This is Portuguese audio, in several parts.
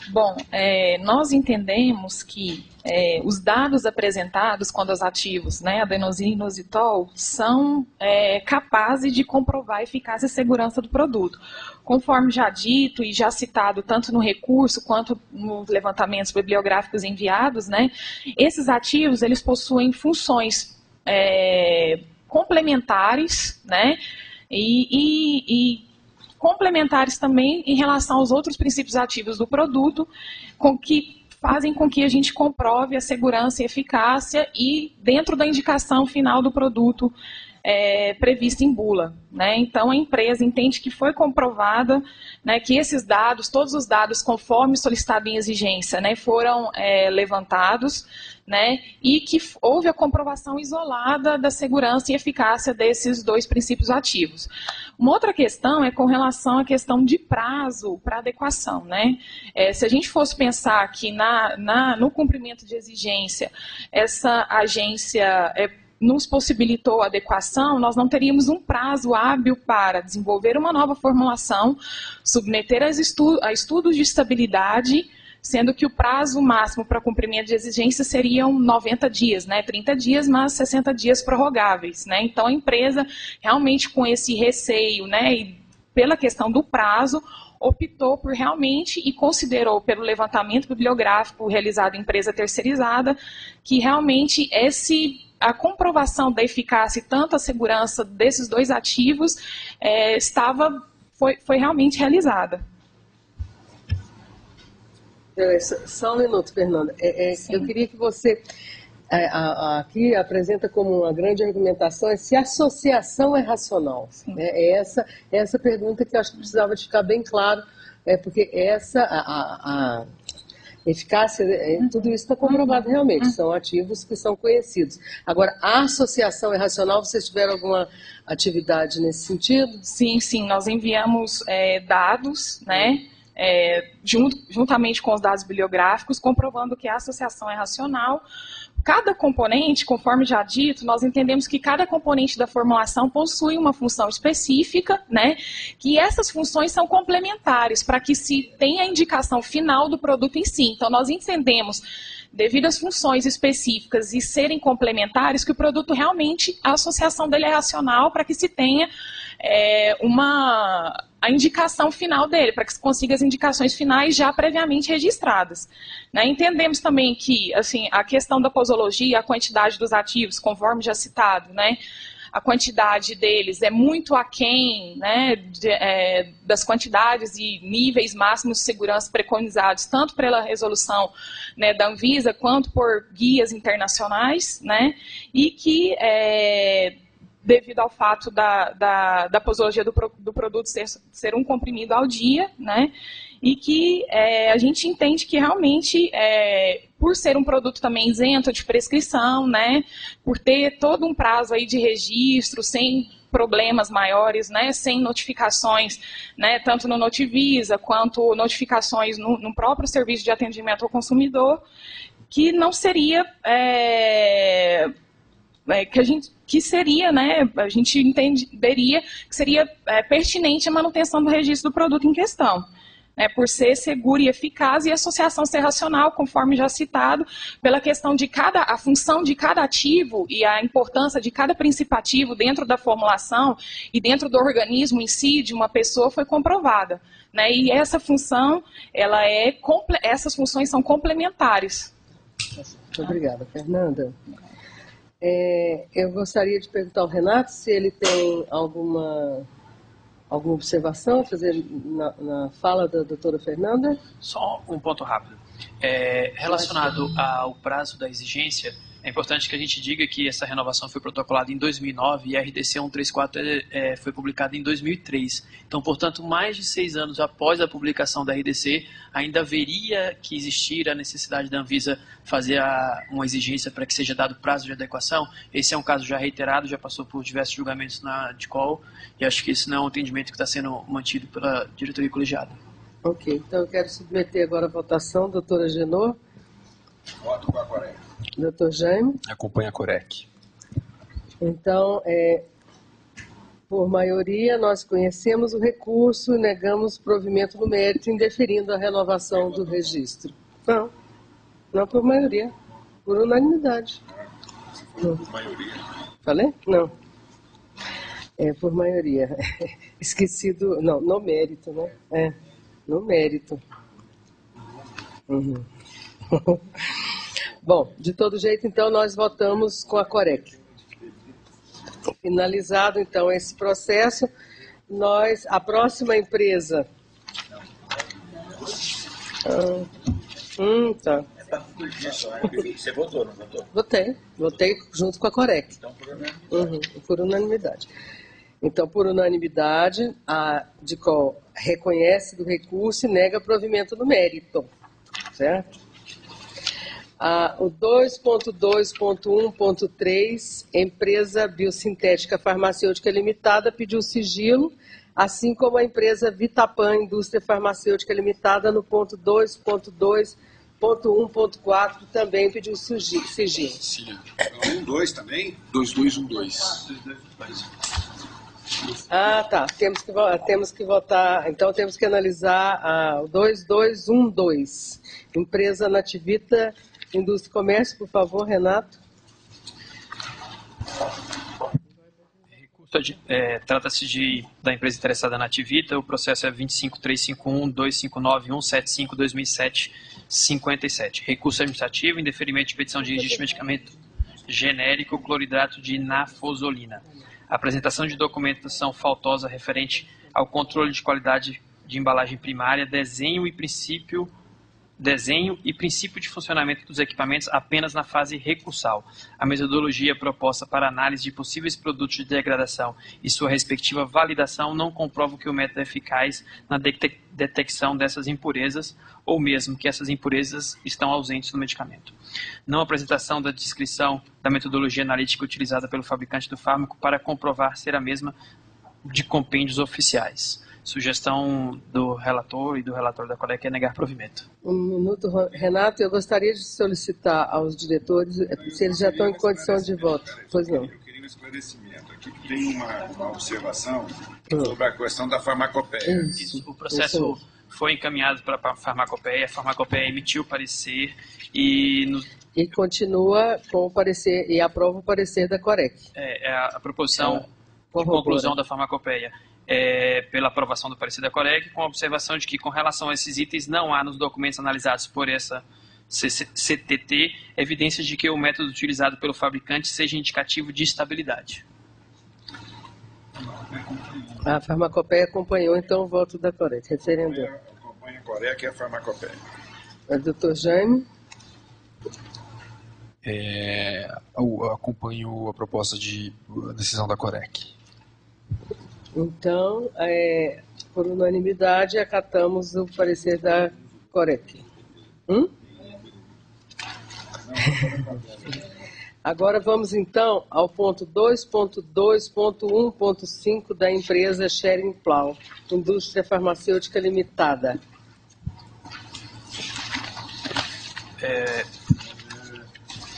Bom, nós entendemos que os dados apresentados quando os ativos, né, adenosina e inositol, são capazes de comprovar a eficácia e segurança do produto. Conforme já dito e já citado tanto no recurso quanto nos levantamentos bibliográficos enviados, né, esses ativos eles possuem funções complementares, né, e complementares também em relação aos outros princípios ativos do produto, que fazem com que a gente comprove a segurança e eficácia e dentro da indicação final do produto prevista em bula, né? Então, a empresa entende que foi comprovada, né, que esses dados, todos os dados conforme solicitado em exigência, né, foram levantados, né, e que houve a comprovação isolada da segurança e eficácia desses dois princípios ativos. Uma outra questão é com relação à questão de prazo para adequação, né? Se a gente fosse pensar que no cumprimento de exigência, essa agência nos possibilitou a adequação, nós não teríamos um prazo hábil para desenvolver uma nova formulação, submeter a estudos de estabilidade, sendo que o prazo máximo para cumprimento de exigência seriam 90 dias, né, 30 dias, mas 60 dias prorrogáveis, né? Então, a empresa, realmente com esse receio, né, e pela questão do prazo, optou por realmente e considerou pelo levantamento bibliográfico realizado em empresa terceirizada, que realmente a comprovação da eficácia e tanto a segurança desses dois ativos foi realmente realizada. Só um minuto, Fernanda. Eu queria que você aqui apresenta como uma grande argumentação se a associação é racional. Essa pergunta que eu acho que precisava de ficar bem claro, porque a eficácia, tudo isso está comprovado realmente, são ativos que são conhecidos. Agora, a associação é racional, vocês tiveram alguma atividade nesse sentido? Sim, nós enviamos dados, né, juntamente com os dados bibliográficos, comprovando que a associação é racional. Cada componente, conforme já dito, nós entendemos que cada componente da formulação possui uma função específica, né, que essas funções são complementares para que se tenha a indicação final do produto em si. Então, nós entendemos, devido às funções específicas e serem complementares, que o produto realmente, a associação dele é racional para que se tenha a indicação final dele, para que se consiga as indicações finais já previamente registradas. Né? Entendemos também que assim, a questão da posologia, a quantidade dos ativos, conforme já citado, né, a quantidade deles é muito aquém, né, das quantidades e níveis máximos de segurança preconizados, tanto pela resolução, né, da Anvisa, quanto por guias internacionais, né, e que devido ao fato da posologia do produto ser um comprimido ao dia, né, e que a gente entende que realmente, por ser um produto também isento de prescrição, né, por ter todo um prazo aí de registro, sem problemas maiores, né, sem notificações, né, tanto no Notivisa, quanto notificações no próprio serviço de atendimento ao consumidor, que não seria... que seria, né, a gente entenderia que seria pertinente a manutenção do registro do produto em questão, né, por ser seguro e eficaz e a associação ser racional, conforme já citado, pela questão de a função de cada ativo e a importância de cada princípio ativo dentro da formulação e dentro do organismo em si de uma pessoa foi comprovada, né, e essa função, essas funções são complementares. Muito obrigada, Fernanda. Eu gostaria de perguntar ao Renato se ele tem alguma observação a fazer na fala da doutora Fernanda. Só um ponto rápido. Relacionado ao prazo da exigência, é importante que a gente diga que essa renovação foi protocolada em 2009 e a RDC 134 foi publicada em 2003. Então, portanto, mais de 6 anos após a publicação da RDC, ainda haveria que existir a necessidade da Anvisa fazer uma exigência para que seja dado prazo de adequação. Esse é um caso já reiterado, já passou por diversos julgamentos na DICOL, e acho que esse não é um entendimento que está sendo mantido pela diretoria colegiada. Ok, então eu quero submeter agora a votação. Doutora Genô? Voto com a Corec. Doutor Jaime? Acompanha a Corec. Então, Por maioria, nós conhecemos o recurso e negamos provimento no mérito, indeferindo a renovação do registro. Não, não por maioria, por unanimidade. Por maioria. Falei? Não. É por maioria. Esquecido, não, no mérito, né? É, no mérito. Uhum. Bom, de todo jeito, então, nós votamos com a Corec. Finalizado, então, esse processo, a próxima empresa... tá. Você votou, não votou? Votei junto com a Corec. Então, por unanimidade. Por unanimidade. Então, por unanimidade, a DICOL reconhece do recurso e nega provimento no mérito, certo? O 2.2.1.3, empresa biosintética farmacêutica limitada, pediu sigilo, assim como a empresa Vitapan Indústria Farmacêutica Limitada, no ponto 2.2.1.4, também pediu sigilo. Sim. 1-2 também? 2-2-1-2. Tá. Temos que votar. Então, temos que analisar o 2.2.1.2. Empresa Nativita Indústria e Comércio, por favor, Renato. Trata-se da empresa interessada Nativita. O processo é 25.351.259.175.2007.57. Recurso administrativo, indeferimento de petição de registro de medicamento genérico cloridrato de nafosolina. Apresentação de documentação faltosa referente ao controle de qualidade de embalagem primária, desenho e princípio de funcionamento dos equipamentos apenas na fase recursal. A metodologia proposta para análise de possíveis produtos de degradação e sua respectiva validação não comprova que o método é eficaz na detecção dessas impurezas ou mesmo que essas impurezas estão ausentes no medicamento. Não apresentação da descrição da metodologia analítica utilizada pelo fabricante do fármaco para comprovar ser a mesma de compêndios oficiais. Sugestão do relator e do relator da Corec é negar provimento. Um minuto, Renato. Eu gostaria de solicitar aos diretores se eles já estão em condição de voto. Pois não. Eu queria um esclarecimento. Aqui tem uma observação sobre a questão da farmacopeia. Isso. O processo foi encaminhado para a farmacopeia emitiu o parecer e continua com o parecer, e aprova o parecer da Corec. A proposição de conclusão da farmacopeia pela aprovação do parecer da Corec, com a observação de que, com relação a esses itens, não há nos documentos analisados por essa CTT evidências de que o método utilizado pelo fabricante seja indicativo de estabilidade. A farmacopeia acompanhou, então, o voto da Corec. Referendo. Acompanha a Corec e a farmacopeia. Doutor Jaime? Eu acompanho a proposta de decisão da Corec. Então, por unanimidade, acatamos o parecer da Corec. Agora vamos, então, ao ponto 2.2.1.5 da empresa Schering Plough, Indústria Farmacêutica Limitada.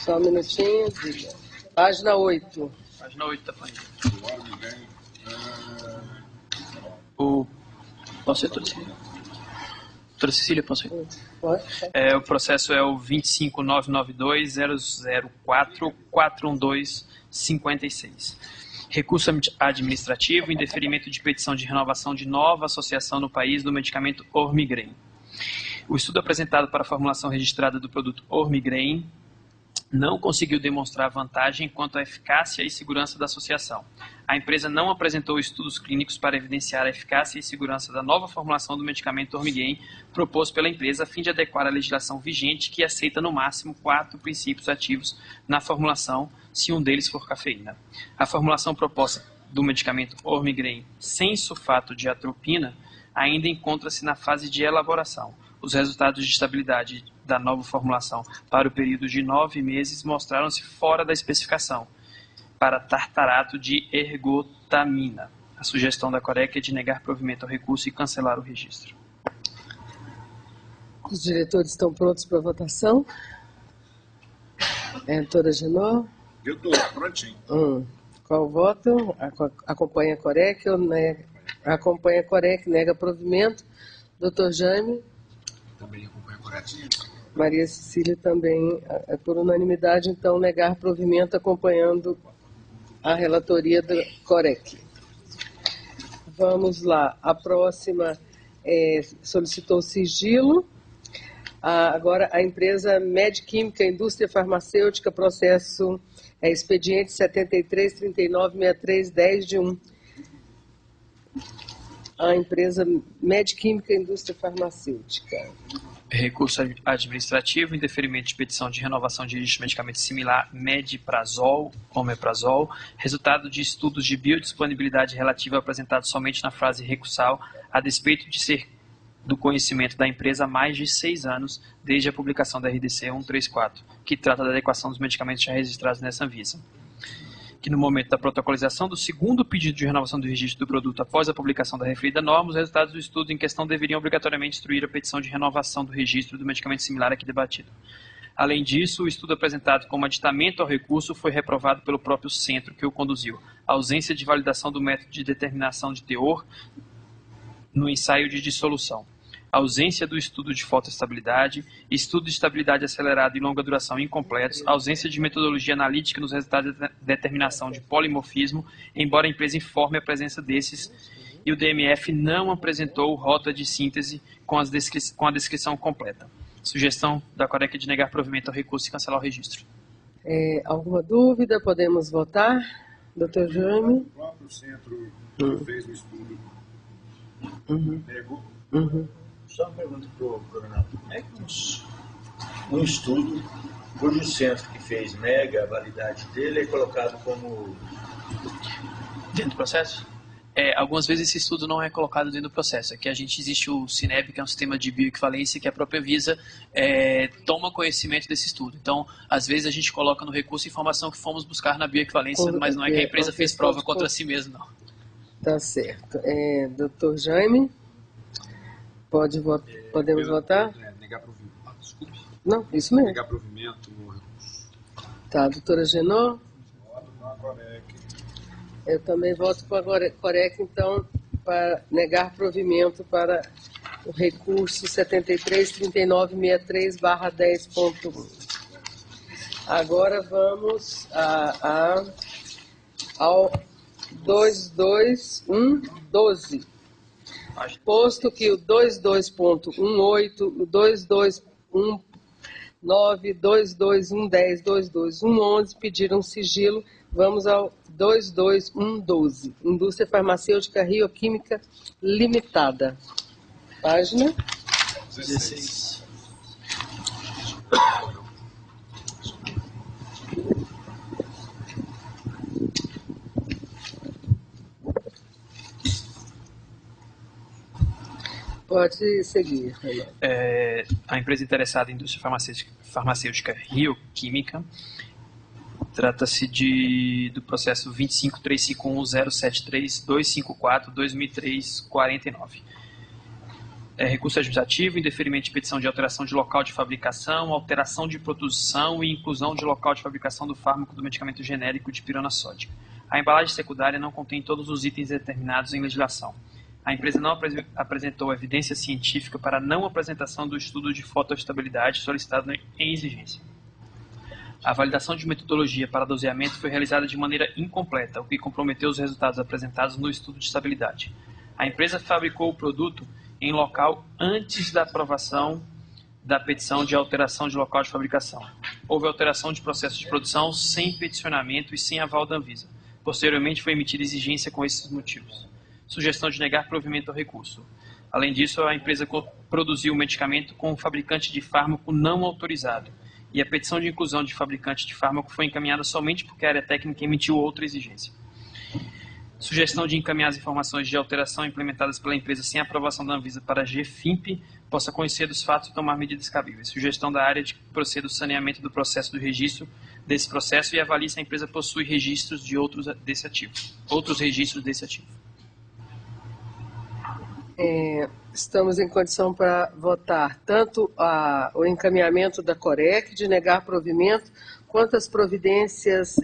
Só um minutinho. Página 8. Página 8 da planilha. Posso ir, doutora Cecília? Posso ir? Pode. O processo é o 25.992.004.412.56. Recurso administrativo, indeferimento de petição de renovação de nova associação no país do medicamento Ormigraine. O estudo apresentado para a formulação registrada do produto Ormigraine não conseguiu demonstrar vantagem quanto à eficácia e segurança da associação. A empresa não apresentou estudos clínicos para evidenciar a eficácia e segurança da nova formulação do medicamento Ormigraine proposto pela empresa a fim de adequar a legislação vigente que aceita no máximo 4 princípios ativos na formulação, se um deles for cafeína. A formulação proposta do medicamento Ormigraine sem sulfato de atropina ainda encontra-se na fase de elaboração. Os resultados de estabilidade da nova formulação para o período de 9 meses mostraram-se fora da especificação para tartarato de ergotamina. A sugestão da Corec é de negar provimento ao recurso e cancelar o registro. Os diretores estão prontos para a votação? Doutora Genor? Eu estou prontinho. Qual o voto? Acompanha a Corec ou nega? Acompanha a Corec, nega provimento. Doutor Jaime? Também acompanha a Corec. Maria Cecília também, por unanimidade, então, negar provimento acompanhando a relatoria do Corec. Vamos lá, a próxima solicitou sigilo. Agora, a empresa Medquímica Indústria Farmacêutica, processo expediente 73396310/1. A empresa Medquímica Indústria Farmacêutica. Recurso administrativo, indeferimento de petição de renovação de registro de medicamento similar Mediprazol, Omeprazol, resultado de estudos de biodisponibilidade relativa apresentados somente na fase recursal, a despeito de ser do conhecimento da empresa há mais de 6 anos, desde a publicação da RDC 134, que trata da adequação dos medicamentos já registrados nessa Anvisa. Que no momento da protocolização do segundo pedido de renovação do registro do produto após a publicação da referida norma, os resultados do estudo em questão deveriam obrigatoriamente instruir a petição de renovação do registro do medicamento similar aqui debatido. Além disso, o estudo apresentado como aditamento ao recurso foi reprovado pelo próprio centro que o conduziu. A ausência de validação do método de determinação de teor no ensaio de dissolução. Ausência do estudo de fotoestabilidade, estudo de estabilidade acelerada e longa duração incompletos, ausência de metodologia analítica nos resultados de determinação de polimorfismo, embora a empresa informe a presença desses, e o DMF não apresentou rota de síntese com a descrição completa. Sugestão da Corec de negar provimento ao recurso e cancelar o registro. Alguma dúvida? Podemos votar? Doutor Jaime? O próprio centro fez o estudo. Negou. Só uma pergunta para o Renato. Como é que um estudo cujo centro que fez nega a validade dele é colocado como... Dentro do processo? Algumas vezes esse estudo não é colocado dentro do processo. Aqui existe o CINEB, que é um sistema de bioequivalência que a própria Visa toma conhecimento desse estudo. Então, às vezes a gente coloca no recurso informação que fomos buscar na bioequivalência, mas não é que a empresa fez prova contra si mesma, não. Tá certo. Doutor Jaime? Podemos votar? Negar provimento. Desculpe. Não, isso mesmo. Negar provimento no recurso. Tá, doutora Genô? Voto com a Corec. Eu também voto com a Corec, então, para negar provimento para o recurso 733963/10.1. Agora vamos ao 22112. Posto que o 22.18, o 2219, 2210, 2211 pediram sigilo, vamos ao 22112. Indústria Farmacêutica Rio Química Limitada. Página 16. Pode seguir. A empresa interessada em indústria farmacêutica Rio Química, trata-se do processo 25.351.073.254.2003.49. Recurso administrativo, indeferimento de petição de alteração de local de fabricação, alteração de produção e inclusão de local de fabricação do fármaco do medicamento genérico de pirona sódica. A embalagem secundária não contém todos os itens determinados em legislação. A empresa não apresentou evidência científica para a não apresentação do estudo de fotoestabilidade solicitado em exigência. A validação de metodologia para doseamento foi realizada de maneira incompleta, o que comprometeu os resultados apresentados no estudo de estabilidade. A empresa fabricou o produto em local antes da aprovação da petição de alteração de local de fabricação. Houve alteração de processo de produção sem peticionamento e sem aval da Anvisa. Posteriormente foi emitida exigência com esses motivos. Sugestão de negar provimento ao recurso. Além disso, a empresa produziu o medicamento com um fabricante de fármaco não autorizado, e a petição de inclusão de fabricante de fármaco foi encaminhada somente porque a área técnica emitiu outra exigência. Sugestão de encaminhar as informações de alteração implementadas pela empresa sem aprovação da Anvisa para a GFIMP possa conhecer dos fatos e tomar medidas cabíveis. Sugestão da área de que proceda o saneamento do processo do registro desse processo e avalie se a empresa possui registros de outros registros desse ativo. Estamos em condição para votar tanto o encaminhamento da Corec de negar provimento, quanto as providências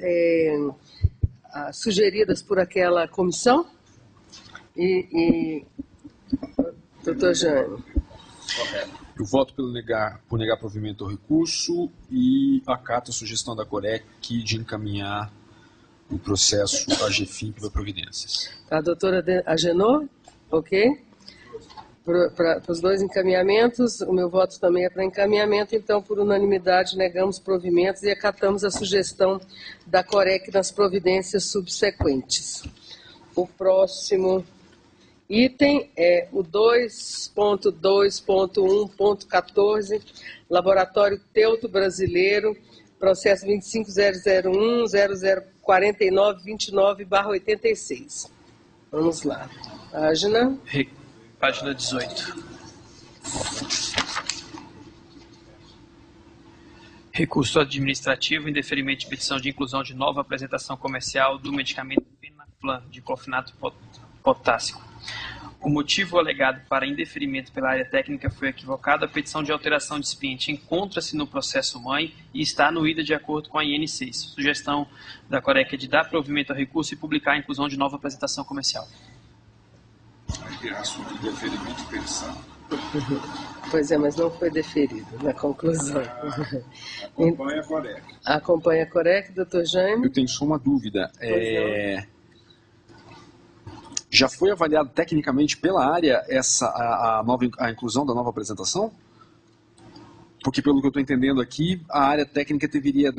sugeridas por aquela comissão. Doutor Jânio. Eu voto por negar provimento ao recurso e acato a sugestão da Corec de encaminhar o processo à GFIM para providências. A doutora Agenor, ok? Para os dois encaminhamentos, o meu voto também é para encaminhamento, então, por unanimidade, negamos provimentos e acatamos a sugestão da Corec nas providências subsequentes. O próximo item é o 2.2.1.14, Laboratório Teuto Brasileiro, processo 25.001.0049.29/86. Vamos lá. Página 18. Recurso administrativo em deferimento de petição de inclusão de nova apresentação comercial do medicamento Fenaplan, de clofinato potássico. O motivo alegado para indeferimento pela área técnica foi equivocado. A petição de alteração de expiente encontra-se no processo mãe e está anuída de acordo com a IN6. Sugestão da Corec é de dar provimento ao recurso e publicar a inclusão de nova apresentação comercial. Aqui é assunto de deferimento de petição. Pois é, mas não foi deferido na conclusão. Acompanha a Corec. Acompanha a Corec, doutor Jaime? Eu tenho só uma dúvida. Já foi avaliado tecnicamente pela área a inclusão da nova apresentação? Porque, pelo que eu estou entendendo aqui, a área técnica teria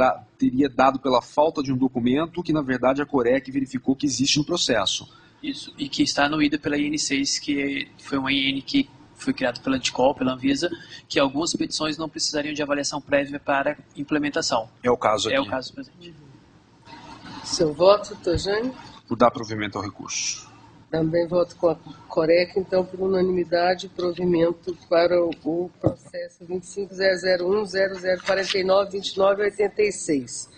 dado pela falta de um documento que, na verdade, a Corec verificou que existe no processo. Isso, e que está anuída pela IN6, que foi uma IN que foi criada pela Anticol, pela Anvisa, que algumas petições não precisariam de avaliação prévia para implementação. É o caso aqui. É o caso presente. Seu voto, doutor Jânio? Por dar provimento ao recurso. Também voto com a Corec, então, por unanimidade, provimento para o processo 25.001.0049.29/86.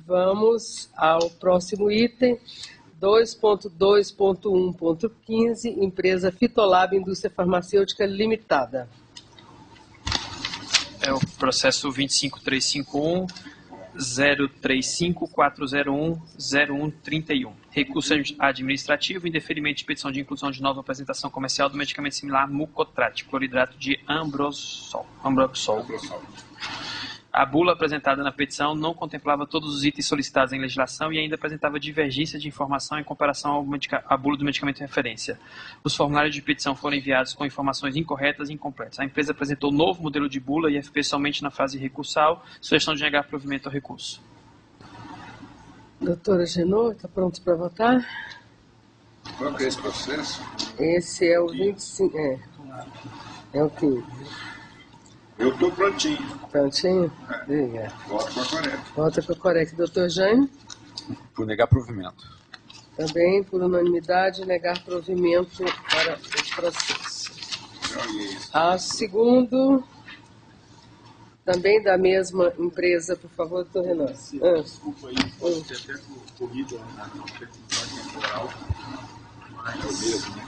Vamos ao próximo item, 2.2.1.15, empresa Fitolab Indústria Farmacêutica Limitada. É o processo 25351.035.401.0131. Recurso administrativo em deferimento de petição de inclusão de nova apresentação comercial do medicamento similar Mucotrate, cloridrato de Ambroxol. A bula apresentada na petição não contemplava todos os itens solicitados em legislação e ainda apresentava divergência de informação em comparação à bula do medicamento de referência. Os formulários de petição foram enviados com informações incorretas e incompletas. A empresa apresentou novo modelo de bula e FP somente na fase recursal, sugestão de negar provimento ao recurso. Doutora Genô, está pronto para votar? Qual que é esse processo? Esse é o 25. É o 15. Eu estou prontinho. Prontinho? Diga. Voto com a Corec. Vota com a Corec. Doutor Jaime? Por negar provimento. Também, por unanimidade, negar provimento para o processo. A segundo, também da mesma empresa, por favor, doutor Renan. Desculpa aí, pode ter até corrido na temporal, mas é o mesmo, né?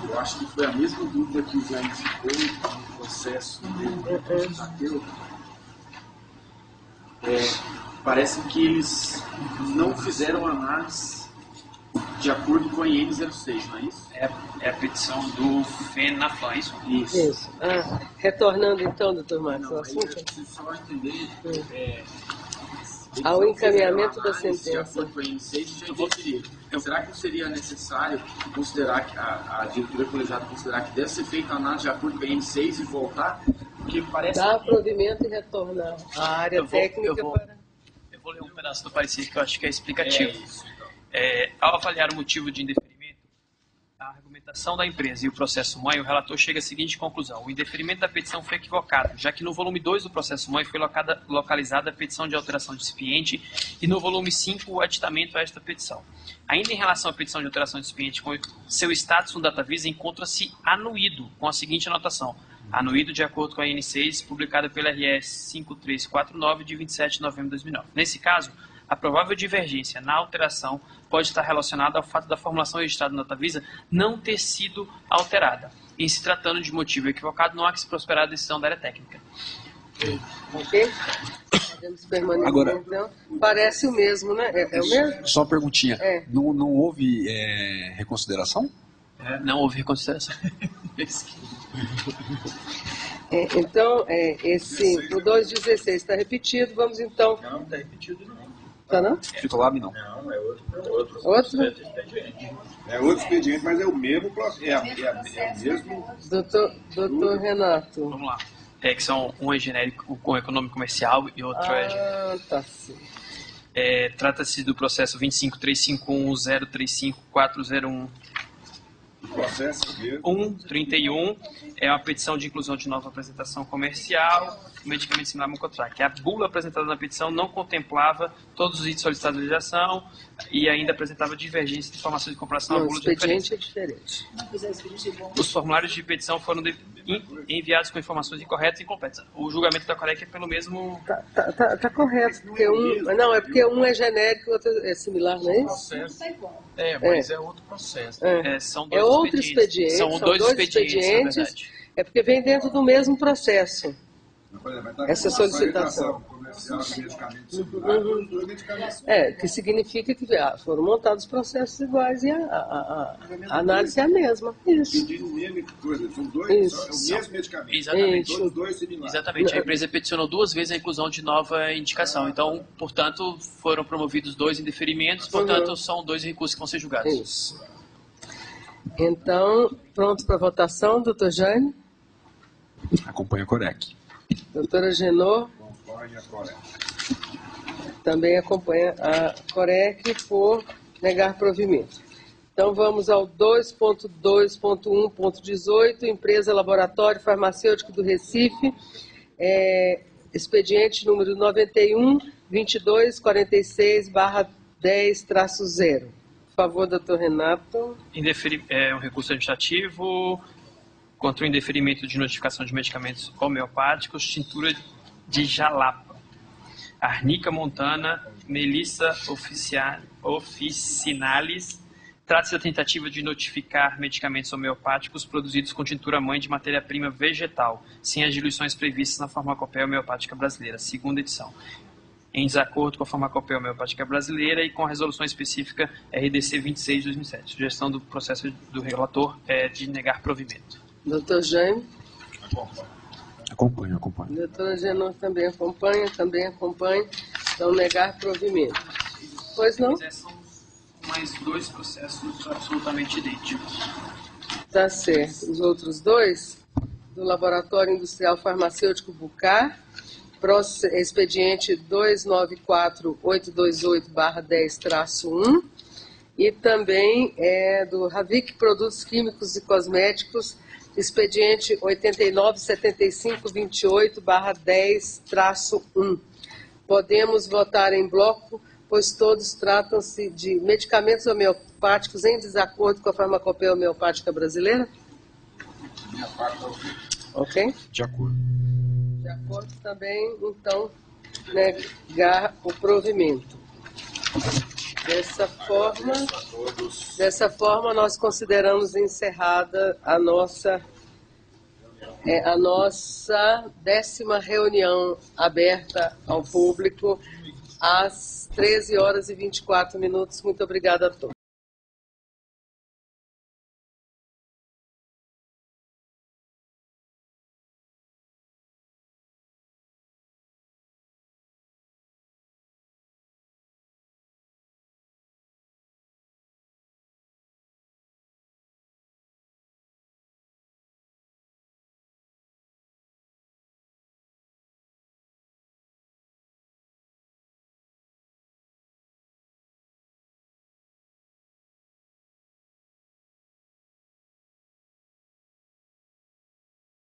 Eu acho que foi a mesma dúvida que o Jaime ficou no processo dele. Parece que eles não fizeram análise de acordo com a IN06, não é isso? É a petição do Fenaplan, é isso? Isso. Retornando então, doutor Marcos, ao assunto? Eu preciso só entender ao encaminhamento da sentença. De acordo com a IN6, já deferiram. Será que não seria necessário considerar que a diretoria colegiada considerar que deve ser feita a análise de acordo com a IN6 e voltar? Porque parece dar provimento e retornar à área técnica para... Eu vou ler um pedaço do parecer que eu acho que é explicativo. Ao avaliar o motivo de indeferimento, a argumentação da empresa e o processo mãe, o relator chega à seguinte conclusão: o indeferimento da petição foi equivocado, já que no volume 2 do processo mãe foi localizada a petição de alteração de expiente e no volume 5 o aditamento a esta petição. Ainda em relação à petição de alteração de expiente, seu status no DataVisa encontra-se anuído, com a seguinte anotação: anuído de acordo com a IN6, publicada pela RS 5349, de 27 de novembro de 2009. Nesse caso, a provável divergência na alteração pode estar relacionada ao fato da formulação registrada no DataVisa não ter sido alterada. Em se tratando de motivo equivocado, não há que se prosperar a decisão da área técnica. Ok? Podemos permanecer, Agora, então. Parece o mesmo, né? É o mesmo? só uma perguntinha. É. Não houve reconsideração? Não houve reconsideração. Então, o 216 está repetido. Vamos então. Não, está repetido não. Tá não? Fitolab não. Não, é outro. Outro? Expediente. É outro expediente, mas é o mesmo processo. É o mesmo. Doutor Renato. Vamos lá. Que são um é genérico com econômico comercial e outro é genérico. Tá sim. Trata-se do processo 25351035401. Processo mesmo. 131 é uma petição de inclusão de nova apresentação comercial, medicamento similar ao Mocotrac. A bula apresentada na petição não contemplava todos os itens solicitados de legislação e ainda apresentava divergência de informações de comparação à Não, o bula de expediente referência. é diferente. Os formulários de petição foram enviados com informações incorretas e incompletas. O julgamento da COREC é pelo mesmo... Tá correto, porque porque um é genérico e o outro é similar, não é isso? Mas é outro processo. São dois outro expediente. São dois expedientes, na verdade. É porque vem dentro do mesmo processo. Por exemplo, tá Essa com solicitação. comercial de medicamentos similares, os dois medicamentos. Que significa que foram montados processos iguais e a análise é a mesma. Isso. Pedindo a mesma coisa, são dois, Isso. é o mesmo medicamento. Exatamente. Todos dois similares. Exatamente. A empresa peticionou 2 vezes a inclusão de nova indicação. Então, portanto, foram promovidos 2 indeferimentos, portanto, são 2 recursos que vão ser julgados. Isso. Então, pronto para votação, doutor Jane? Acompanha a COREC. Doutora Genô? Acompanha a COREC. Também acompanha a COREC por negar provimento. Então vamos ao 2.2.1.18, Empresa Laboratório Farmacêutico do Recife, expediente número 91.2246/10-0. Por favor, doutor Renato. Um recurso administrativo contra o indeferimento de notificação de medicamentos homeopáticos, tintura de Jalapa. Arnica Montana, Melissa officinalis. Trata-se da tentativa de notificar medicamentos homeopáticos produzidos com tintura mãe de matéria-prima vegetal, sem as diluições previstas na Farmacopeia Homeopática Brasileira, segunda edição, em desacordo com a Farmacopeia Homeopática Brasileira e com a resolução específica RDC 26 de 2007. Sugestão do processo do relator é de negar provimento. Doutor Jaime. Acompanha. Doutora Genô também acompanha. Então, negar provimento. Pois não? São mais 2 processos absolutamente idênticos. Tá certo. Os outros 2, do Laboratório Industrial Farmacêutico Bucar, expediente 294828/10-1, e também do Ravik Produtos Químicos e Cosméticos, expediente 897528/10-1. Podemos votar em bloco, pois todos tratam-se de medicamentos homeopáticos em desacordo com a Farmacopeia Homeopática Brasileira? Ok? De acordo. De acordo também, então, negar o provimento. Dessa forma, nós consideramos encerrada a nossa 10ª reunião aberta ao público às 13h24. Muito obrigada a todos.